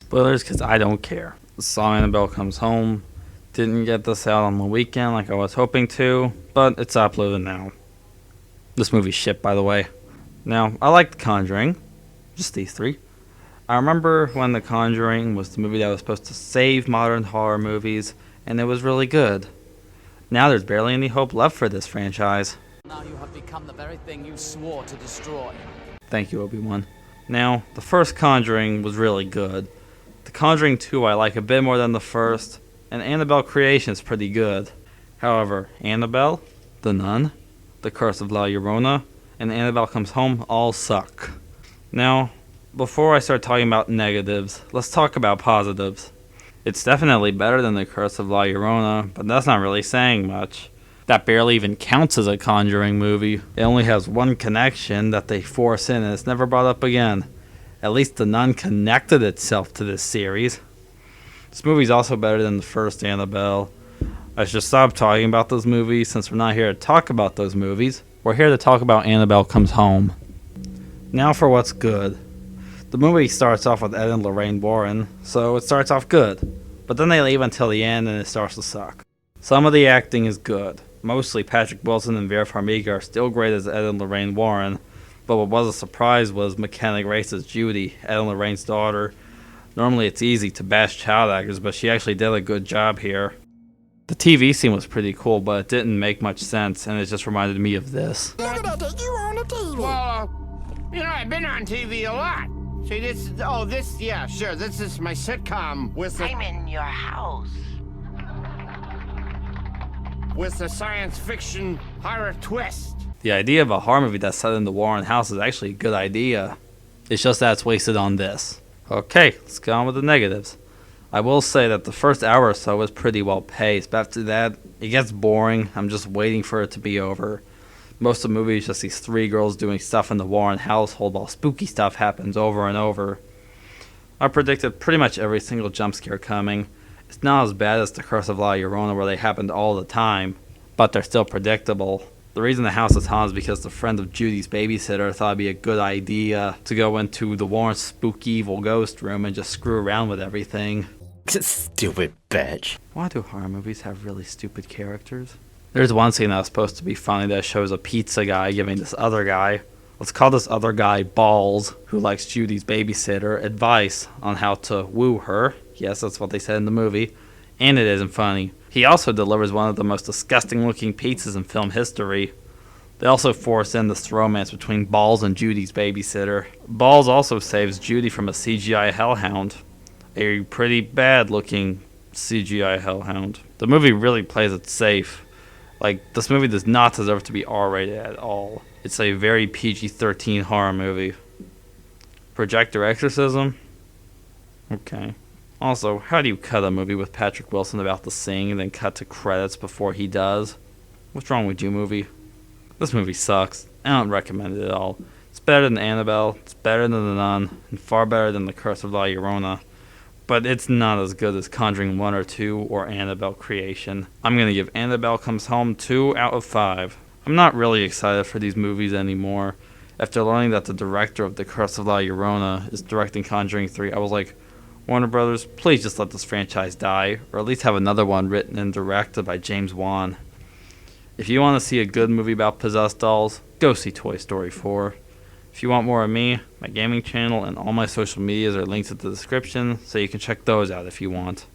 Spoilers, because I don't care. Saw Annabelle Comes Home. Didn't get this out on the weekend like I was hoping to, but it's uploaded now. This movie's shit, by the way. Now, I like The Conjuring. Just these three. I remember when The Conjuring was the movie that was supposed to save modern horror movies, and it was really good. Now there's barely any hope left for this franchise. Now you have become the very thing you swore to destroy. Thank you, Obi-Wan. Now, the first Conjuring was really good. The Conjuring 2 I like a bit more than the first, and Annabelle Creation is pretty good. However, Annabelle, The Nun, The Curse of La Llorona, and Annabelle Comes Home all suck. Now, before I start talking about negatives, let's talk about positives. It's definitely better than The Curse of La Llorona, but that's not really saying much. That barely even counts as a Conjuring movie. It only has one connection that they force in and it's never brought up again. At least The Nun connected itself to this series. This movie's also better than the first Annabelle. I should stop talking about those movies since we're not here to talk about those movies. We're here to talk about Annabelle Comes Home. Now for what's good. The movie starts off with Ed and Lorraine Warren, so it starts off good. But then they leave until the end and it starts to suck. Some of the acting is good. Mostly Patrick Wilson and Vera Farmiga are still great as Ed and Lorraine Warren, but what was a surprise was McKenna Grace as Judy, Ed and Lorraine's daughter. Normally it's easy to bash child actors, but she actually did a good job here. The TV scene was pretty cool, but it didn't make much sense, and it just reminded me of this. Look at that, you on the TV. Well, I've been on TV a lot. See, yeah, sure, this is my sitcom with I'm in your house. a science fiction horror twist. The idea of a horror movie that's set in the Warren house is actually a good idea. It's just that it's wasted on this. Okay, let's go on with the negatives. I will say that the first hour or so was pretty well paced, but after that, it gets boring. I'm just waiting for it to be over. Most of the movie is just these three girls doing stuff in the Warren household while spooky stuff happens over and over. I predicted pretty much every single jump scare coming. It's not as bad as The Curse of La Llorona where they happened all the time, but they're still predictable. The reason the house is haunted is because the friend of Judy's babysitter thought it'd be a good idea to go into the Warren spooky evil ghost room and just screw around with everything. Stupid bitch. Why do horror movies have really stupid characters? There's one scene that was supposed to be funny that shows a pizza guy giving this other guy, let's call this other guy Balls, who likes Judy's babysitter, advice on how to woo her. Yes, that's what they said in the movie. And it isn't funny. He also delivers one of the most disgusting looking pizzas in film history. They also force in this romance between Balls and Judy's babysitter. Balls also saves Judy from a CGI hellhound. A pretty bad looking CGI hellhound. The movie really plays it safe. Like, this movie does not deserve to be R-rated at all. It's a very PG-13 horror movie. Projector exorcism? Okay. Also, how do you cut a movie with Patrick Wilson about to sing and then cut to credits before he does? What's wrong with you, movie? This movie sucks. I don't recommend it at all. It's better than Annabelle, it's better than The Nun, and far better than The Curse of La Llorona. But it's not as good as Conjuring 1 or 2 or Annabelle Creation. I'm going to give Annabelle Comes Home 2 out of 5. I'm not really excited for these movies anymore. After learning that the director of The Curse of La Llorona is directing Conjuring 3, I was like, Warner Brothers, please just let this franchise die, or at least have another one written and directed by James Wan. If you want to see a good movie about possessed dolls, go see Toy Story 4. If you want more of me, my gaming channel and all my social medias are linked in the description, so you can check those out if you want.